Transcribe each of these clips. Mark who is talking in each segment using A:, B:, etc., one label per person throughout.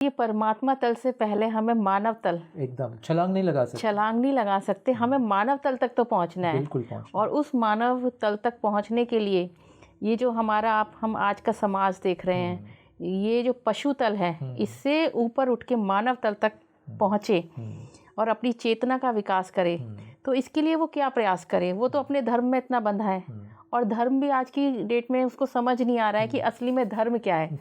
A: कि परमात्मा तल से पहले हमें मानव तल,
B: एकदम छलांग नहीं लगा सकते,
A: हमें मानव तल तक तो पहुंचना है।
B: बिल्कुल पहुंचना।
A: और उस मानव तल तक पहुंचने के लिए ये जो हम आज का समाज देख रहे हैं, ये जो पशु तल है, इससे ऊपर उठ के मानव तल तक पहुँचे और अपनी चेतना का विकास करे। तो इसके लिए वो क्या प्रयास करे? वो तो अपने धर्म में इतना बंधा है, और धर्म भी आज की डेट में उसको समझ नहीं आ रहा है कि असली में धर्म क्या है।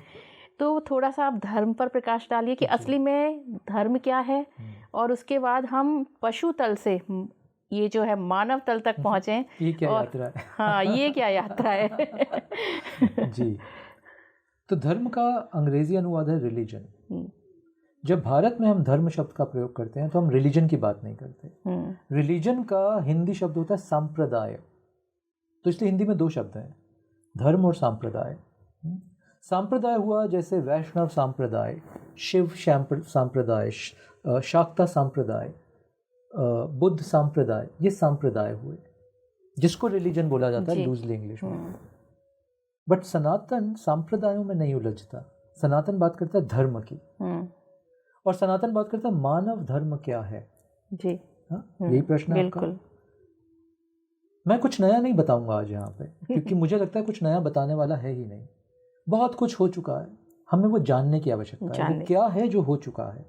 A: तो थोड़ा सा आप धर्म पर प्रकाश डालिए कि असली में धर्म क्या है, और उसके बाद हम पशु तल से ये जो है मानव तल तक पहुँचें।
B: ये क्या यात्रा है?
A: हाँ, ये क्या यात्रा है।
B: जी, तो धर्म का अंग्रेजी अनुवाद है रिलीजन। जब भारत में हम धर्म शब्द का प्रयोग करते हैं तो हम रिलीजन की बात नहीं करते। रिलीजन का हिंदी शब्द होता है संप्रदाय। तो इसलिए हिंदी में दो शब्द हैं, धर्म और संप्रदाय। संप्रदाय हुआ जैसे वैष्णव संप्रदाय, शिव संप्रदाय, शाक्ता संप्रदाय, बुद्ध संप्रदाय, ये संप्रदाय हुए जिसको रिलीजन बोला जाता है लूजली इंग्लिश में। बट सनातन संप्रदायों में नहीं उलझता। सनातन बात करता है धर्म की, और सनातन बात करता है मानव धर्म क्या है।
A: जी,
B: यही प्रश्न है आपका। मैं कुछ नया नहीं बताऊंगा आज यहाँ पे, क्योंकि मुझे लगता है कुछ नया बताने वाला है ही नहीं। बहुत कुछ हो चुका है, हमें वो जानने की आवश्यकता है वो क्या है जो हो चुका है,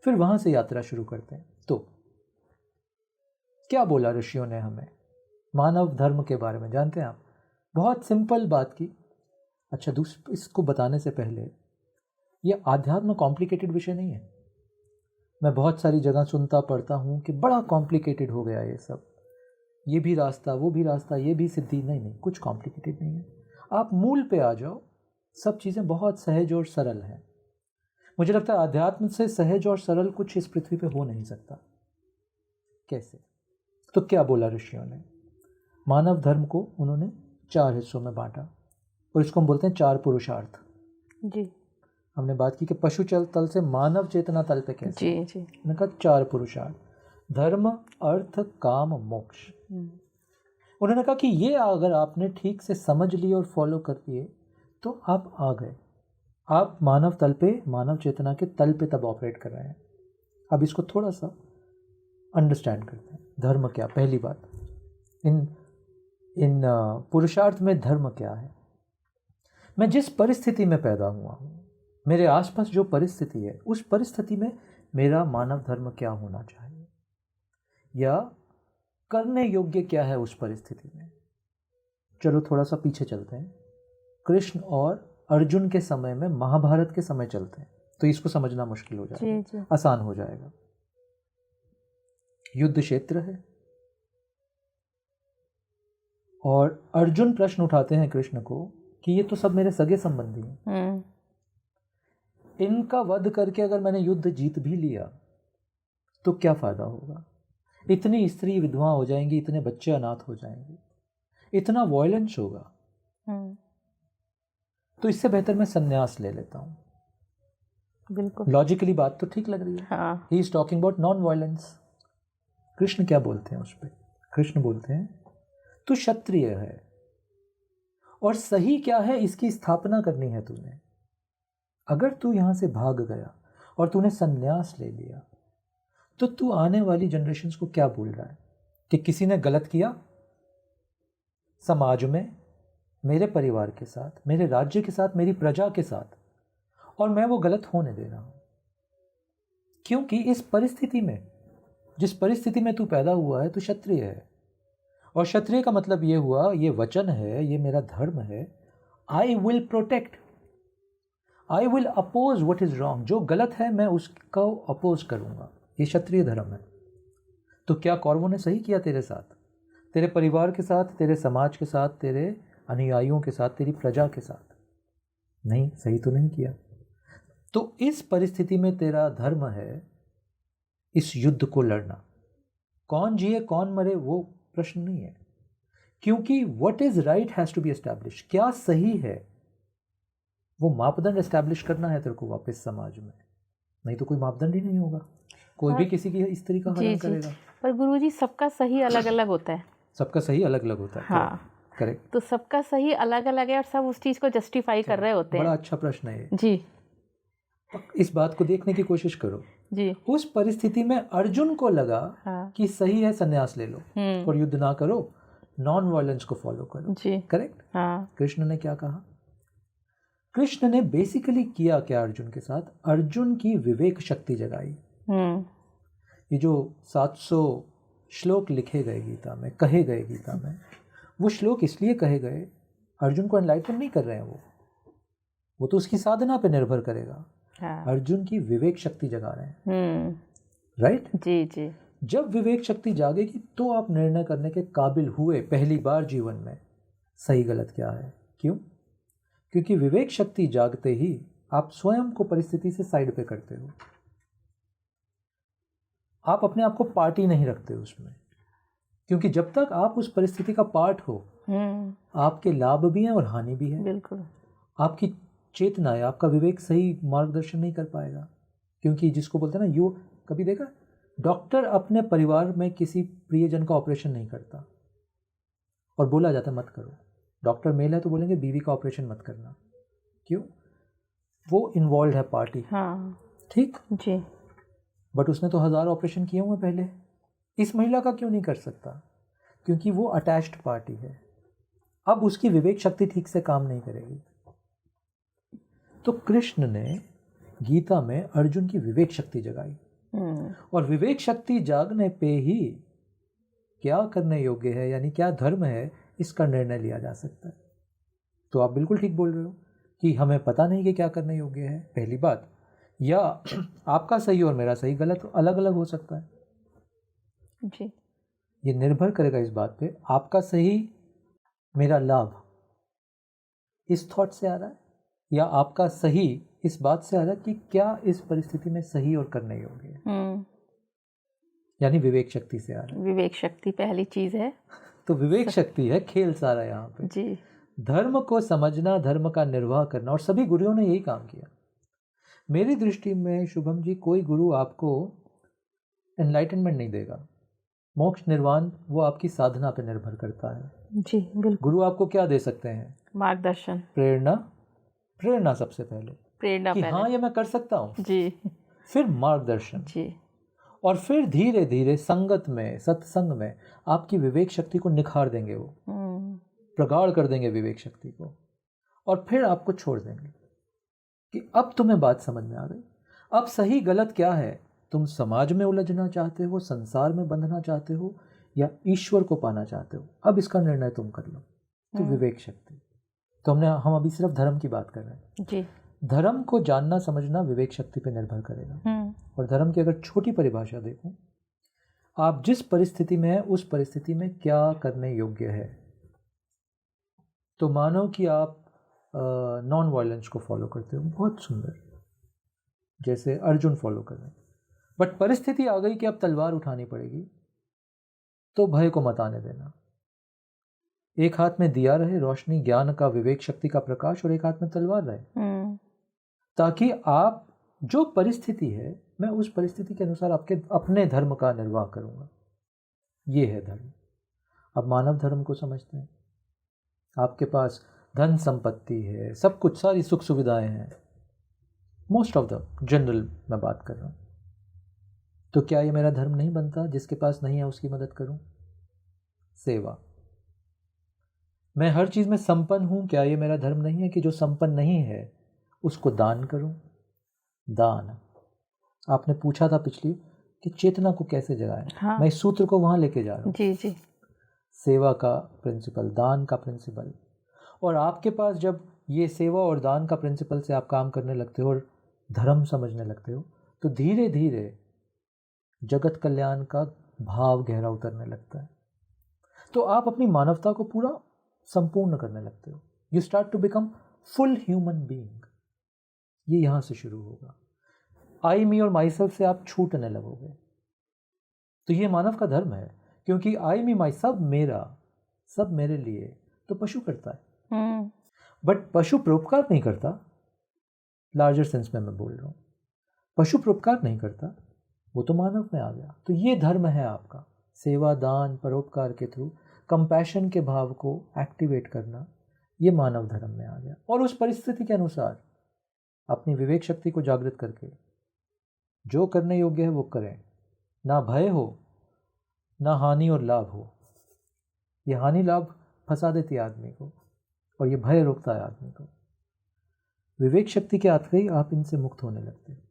B: फिर वहां से यात्रा शुरू करते हैं। तो क्या बोला ऋषियों ने हमें मानव धर्म के बारे में, जानते हैं आप? बहुत सिंपल बात की। अच्छा, इसको बताने से पहले, ये आध्यात्म कॉम्प्लिकेटेड विषय नहीं है। मैं बहुत सारी जगह सुनता पढ़ता हूँ कि बड़ा कॉम्प्लिकेटेड हो गया ये सब, ये भी रास्ता वो भी रास्ता, ये भी सिद्धि। नहीं, कुछ कॉम्प्लिकेटेड नहीं है। आप मूल पे आ जाओ, सब चीज़ें बहुत सहज और सरल हैं। मुझे लगता है अध्यात्म से सहज और सरल कुछ इस पृथ्वी पे हो नहीं सकता। कैसे? तो क्या बोला ऋषियों ने? मानव धर्म को उन्होंने 4 हिस्सों में बांटा, और इसको हम बोलते हैं 4 पुरुषार्थ।
A: जी,
B: हमने बात की कि पशु तल से मानव चेतना तल पे कैसे।
A: जी।
B: मैंने कहा 4 पुरुषार्थ, धर्म, अर्थ, काम, मोक्ष। उन्होंने कहा कि ये अगर आपने ठीक से समझ लिए और फॉलो कर लिए तो आप आ गए। आप मानव तल पे, मानव चेतना के तल पे तब ऑपरेट कर रहे हैं। अब इसको थोड़ा सा अंडरस्टैंड करते हैं। धर्म क्या? पहली बात, इन पुरुषार्थ में धर्म क्या है? मैं जिस परिस्थिति में पैदा हुआ हूँ, मेरे आसपास जो परिस्थिति है, उस परिस्थिति में मेरा मानव धर्म क्या होना चाहिए, या करने योग्य क्या है उस परिस्थिति में। चलो थोड़ा सा पीछे चलते हैं, कृष्ण और अर्जुन के समय में, महाभारत के समय चलते हैं, तो इसको समझना मुश्किल हो जाएगा, आसान हो जाएगा। युद्ध क्षेत्र है, और अर्जुन प्रश्न उठाते हैं कृष्ण को कि ये तो सब मेरे सगे संबंधी हैं, इनका वध करके अगर मैंने युद्ध जीत भी लिया तो क्या फायदा होगा? इतनी स्त्री विधवा हो जाएंगी, इतने बच्चे अनाथ हो जाएंगे, इतना वॉयलेंस होगा, तो इससे बेहतर मैं संन्यास ले लेता हूँ।
A: बिल्कुल
B: लॉजिकली बात तो ठीक लग रही है। He is talking about non violence. Krishna क्या बोलते हैं उस पर? कृष्ण बोलते हैं तू क्षत्रिय है, और सही क्या है इसकी स्थापना करनी है तूने। अगर तू यहां से भाग गया और तूने संन्यास ले लिया तो तू आने वाली जनरेशन्स को क्या बोल रहा है कि किसी ने गलत किया समाज में, मेरे परिवार के साथ, मेरे राज्य के साथ, मेरी प्रजा के साथ, और मैं वो गलत होने दे रहा हूं। क्योंकि इस परिस्थिति में, जिस परिस्थिति में तू पैदा हुआ है, तू क्षत्रिय है, और क्षत्रिय का मतलब ये हुआ, ये वचन है, ये मेरा धर्म है, I will protect, I will oppose what is wrong. जो गलत है मैं उसको अपोज करूंगा, ये क्षत्रिय धर्म है। तो क्या कौरवों ने सही किया तेरे साथ, तेरे परिवार के साथ, तेरे समाज के साथ, तेरे अनुयायियों के साथ, तेरी प्रजा के साथ? नहीं, सही तो नहीं किया। तो इस परिस्थिति में तेरा धर्म है इस युद्ध को लड़ना। कौन जिए कौन मरे वो प्रश्न नहीं है, क्योंकि what is right has to be establish. क्या सही है वो मापदंड एस्टैब्लिश करना है तेरे को वापस समाज में, नहीं तो कोई मापदंड ही नहीं होगा। कोई भी किसी की इस तरीका हनन करेगा।
A: पर गुरुजी सबका सही अलग अलग होता है।
B: सबका सही अलग अलग होता है।
A: हाँ,
B: करेक्ट।
A: तो सबका सही अलग अलग है और सब उस चीज को जस्टिफाई कर रहे होते हैं।
B: बड़ा अच्छा प्रश्न है ये।
A: जी।
B: इस बात को देखने की कोशिश करो
A: जी।
B: उस परिस्थिति में अर्जुन को लगा
A: हाँ।
B: कि सही है संन्यास ले लो और युद्ध ना करो, नॉन वायलेंस को फॉलो करो।
A: जी।
B: करेक्ट।
A: हाँ।
B: कृष्ण ने क्या कहा? कृष्ण ने बेसिकली किया क्या अर्जुन के साथ? अर्जुन की विवेक शक्ति जगाई। ये जो 700 श्लोक लिखे गए गीता में, कहे गए गीता में, वो श्लोक इसलिए कहे गए, अर्जुन को एनलाइटन नहीं कर रहे हैं वो तो उसकी साधना पे निर्भर करेगा।
A: हाँ।
B: अर्जुन की विवेक शक्ति जगा रहे हैं। राइट।
A: जी जी।
B: जब विवेक शक्ति जागेगी तो आप निर्णय करने के काबिल हुए पहली बार जीवन में, सही गलत क्या है। क्यों? क्योंकि विवेक शक्ति जागते ही आप स्वयं को परिस्थिति से साइड पे करते हो। आप अपने आप को पार्टी नहीं रखते उसमें, क्योंकि जब तक आप उस परिस्थिति का पार्ट हो, आपके लाभ भी हैं और हानि भी है। बिल्कुल। आपकी चेतना है, आपका विवेक सही मार्गदर्शन नहीं कर पाएगा। क्योंकि जिसको बोलते हैं ना, यो कभी देखा, डॉक्टर अपने परिवार में किसी प्रियजन का ऑपरेशन नहीं करता और बोला जाता मत करो। डॉक्टर मेल है तो बोलेंगे बीवी का ऑपरेशन मत करना। क्यों? वो इन्वॉल्व है पार्टी। हाँ। ठीक जी। बट उसने तो 1000 ऑपरेशन किए हुए पहले, इस महिला का क्यों नहीं कर सकता? क्योंकि वो अटैच्ड पार्टी है। अब उसकी विवेक शक्ति ठीक से काम नहीं करेगी। तो कृष्ण ने गीता में अर्जुन की विवेक शक्ति जगाई, और विवेक शक्ति जागने पे ही क्या करने योग्य है, यानी क्या धर्म है, इसका निर्णय लिया जा सकता है। तो आप बिल्कुल ठीक बोल रहे हो कि हमें पता नहीं कि क्या करने योग्य है, पहली बात, या आपका सही और मेरा सही गलत अलग अलग हो सकता है जी। ये निर्भर करेगा इस बात पे, आपका सही मेरा लाभ इस थॉट से आ रहा है, या आपका सही इस बात से आ रहा है कि क्या इस परिस्थिति में सही और करने योग्य है। यानी विवेक शक्ति से आ रहा है। विवेक शक्ति पहली चीज है। तो विवेक शक्ति है खेल सारा यहाँ पे जी। धर्म को समझना, धर्म का निर्वाह करना, और सभी गुरुओं ने यही काम किया। मेरी दृष्टि में शुभम जी, कोई गुरु आपको एनलाइटनमेंट नहीं देगा। मोक्ष निर्वाण वो आपकी साधना पर निर्भर करता है जी। बिल्कुल। गुरु आपको क्या दे सकते हैं? मार्गदर्शन, प्रेरणा सबसे पहले, प्रेरणा कि हाँ ये मैं कर सकता हूँ जी। फिर मार्गदर्शन जी, और फिर धीरे धीरे संगत में, सत्संग में आपकी विवेक शक्ति को निखार देंगे, वो प्रगाढ़ कर देंगे विवेक शक्ति को, और फिर आपको छोड़ देंगे कि अब तुम्हें बात समझ में आ गई। अब सही गलत क्या है, तुम समाज में उलझना चाहते हो, संसार में बंधना चाहते हो, या ईश्वर को पाना चाहते हो, अब इसका निर्णय तुम कर लो। तो विवेक शक्ति। तो हम अभी सिर्फ धर्म की बात कर रहे हैं जी। धर्म को जानना समझना विवेक शक्ति पे निर्भर करेगा। और धर्म की अगर छोटी परिभाषा देखूं, आप जिस परिस्थिति में है उस परिस्थिति में क्या करने योग्य है। तो मानो कि आप नॉन वायलेंस को फॉलो करते हो, बहुत सुंदर, जैसे अर्जुन फॉलो कर रहे हैं, बट परिस्थिति आ गई कि अब तलवार उठानी पड़ेगी, तो भय को मत आने देना। एक हाथ में दिया रहे रोशनी, ज्ञान का, विवेक शक्ति का प्रकाश, और एक हाथ में तलवार रहे, ताकि आप जो परिस्थिति है, मैं उस परिस्थिति के अनुसार आपके अपने धर्म का निर्वाह करूंगा। ये है धर्म। अब मानव धर्म को समझते हैं। आपके पास धन संपत्ति है, सब कुछ, सारी सुख सुविधाएं हैं, मोस्ट ऑफ द जनरल मैं बात कर रहा हूं। तो क्या ये मेरा धर्म नहीं बनता जिसके पास नहीं है उसकी मदद करूं? सेवा। मैं हर चीज में संपन्न हूं, क्या ये मेरा धर्म नहीं है कि जो संपन्न नहीं है उसको दान करूं? दान। आपने पूछा था पिछली कि चेतना को कैसे जगाएं। हाँ। मैं इस सूत्र को वहां लेके जा रहा हूं जी जी। सेवा का प्रिंसिपल, दान का प्रिंसिपल। और आपके पास जब ये सेवा और दान का प्रिंसिपल से आप काम करने लगते हो और धर्म समझने लगते हो, तो धीरे धीरे जगत कल्याण का भाव गहरा उतरने लगता है। तो आप अपनी मानवता को पूरा संपूर्ण करने लगते हो। You start to become full human being. ये यहां से शुरू होगा। आई, मी और माई सेल्फ से आप छूटने लगोगे। तो ये मानव का धर्म है, क्योंकि आई, मी, माई, सब मेरा, सब मेरे लिए, तो पशु करता है। बट पशु परोपकार नहीं करता। लार्जर सेंस में मैं बोल रहा हूं, पशु परोपकार नहीं करता, वो तो मानव में आ गया। तो ये धर्म है आपका, सेवा, दान, परोपकार के थ्रू कंपैशन के भाव को एक्टिवेट करना, ये मानव धर्म में आ गया। और उस परिस्थिति के अनुसार अपनी विवेक शक्ति को जागृत करके जो करने योग्य है वो करें। ना भय हो, ना हानि और लाभ हो। ये हानि लाभ फंसा देती है आदमी को और ये भय रोकता है आदमी को। विवेक शक्ति के आते ही आप इनसे मुक्त होने लगते हैं।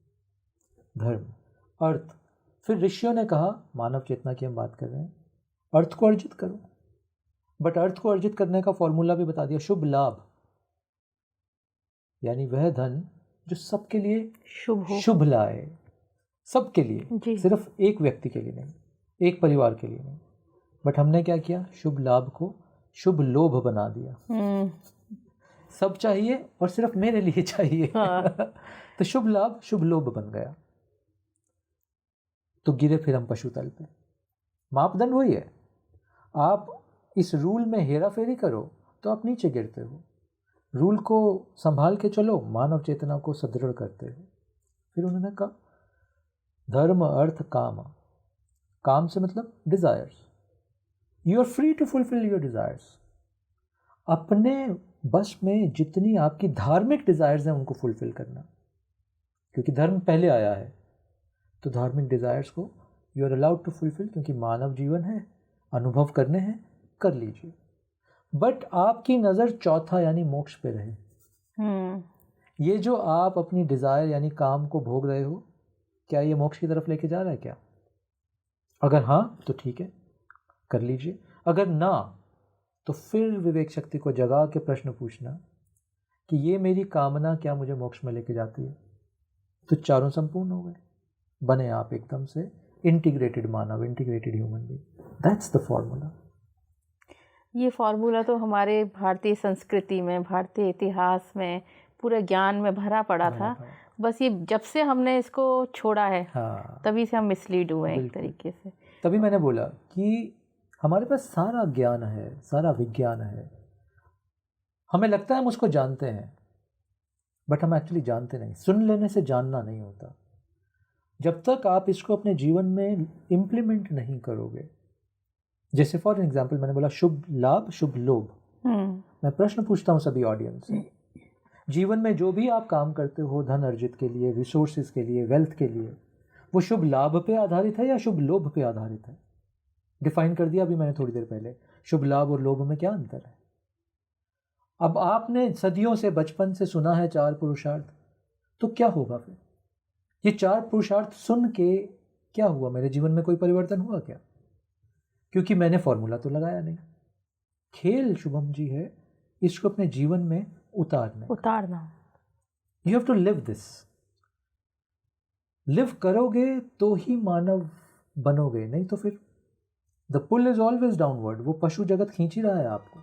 B: धर्म, अर्थ, फिर ऋषियों ने कहा, मानव चेतना की हम बात कर रहे हैं, अर्थ को अर्जित करो। बट अर्थ को अर्जित करने का फॉर्मूला भी बता दिया, शुभ लाभ, यानी वह धन जो सबके लिए शुभ लाए, सबके लिए, सिर्फ एक व्यक्ति के लिए नहीं, एक परिवार के लिए नहीं। बट हमने क्या किया, शुभ लाभ को शुभ लोभ बना दिया। सब चाहिए और सिर्फ मेरे लिए चाहिए। तो शुभ लाभ शुभ लोभ बन गया, तो गिरे फिर हम पशुतल पे। मापदंड वही है, आप इस रूल में हेरा फेरी करो तो आप नीचे गिरते हो। रूल को संभाल के चलो, मानव चेतना को सुदृढ़ करते हो। फिर उन्होंने कहा धर्म अर्थ काम, काम से मतलब desires. You are free to fulfil your desires. अपने बस में जितनी आपकी धार्मिक डिजायर्स हैं उनको फुलफिल करना, क्योंकि धर्म पहले आया है। तो धार्मिक डिजायर्स को you are allowed to fulfil, क्योंकि मानव जीवन है, अनुभव करने हैं, कर लीजिए। बट आपकी नज़र चौथा यानी मोक्ष पे रहे। ये जो आप अपनी डिज़ायर यानी काम को भोग रहे हो, क्या ये मोक्ष की तरफ लेके जा रहा है क्या? अगर हाँ तो ठीक है, कर लीजिए। अगर ना, तो फिर विवेक शक्ति को जगा के प्रश्न पूछना कि ये मेरी कामना क्या मुझे मोक्ष में लेके जाती है? तो चारों संपूर्ण हो गए, बने आप एकदम से integrated Manav, integrated human being. That's the formula.
A: ये फॉर्मूला तो हमारे भारतीय संस्कृति में, भारतीय इतिहास में, पूरे ज्ञान में भरा पड़ा था। बस ये जब से हमने इसको छोड़ा है,
B: हाँ,
A: तभी से हम मिसलीड हुए हैं एक तरीके से।
B: तभी मैंने बोला कि हमारे पास सारा ज्ञान है, सारा विज्ञान है, हमें लगता है हम उसको जानते हैं, बट हम एक्चुअली जानते नहीं। सुन लेने से जानना नहीं होता। जब तक आप इसको अपने जीवन में इम्प्लीमेंट नहीं करोगे, जैसे फॉर एग्जाम्पल मैंने बोला शुभ लाभ शुभ लोभ। मैं प्रश्न पूछता हूँ सभी ऑडियंस से, जीवन में जो भी आप काम करते हो धन अर्जित के लिए, रिसोर्सेज के लिए, वेल्थ के लिए, वो शुभ लाभ पे आधारित है या शुभ लोभ पे आधारित है? डिफाइन कर दिया अभी मैंने थोड़ी देर पहले। शुभ लाभ और लोभ में क्या अंतर है? अब आपने सदियों से, बचपन से सुना है 4 पुरुषार्थ, तो क्या होगा फिर? ये 4 पुरुषार्थ सुन के क्या हुआ? मेरे जीवन में कोई परिवर्तन हुआ क्या? क्योंकि मैंने फॉर्मूला तो लगाया नहीं। खेल शुभम जी है इसको अपने जीवन में उतारना। You have to live this. Live करोगे तो ही मानव बनोगे, नहीं तो फिर the pull is always downward. वो पशु जगत खींच ही रहा है आपको।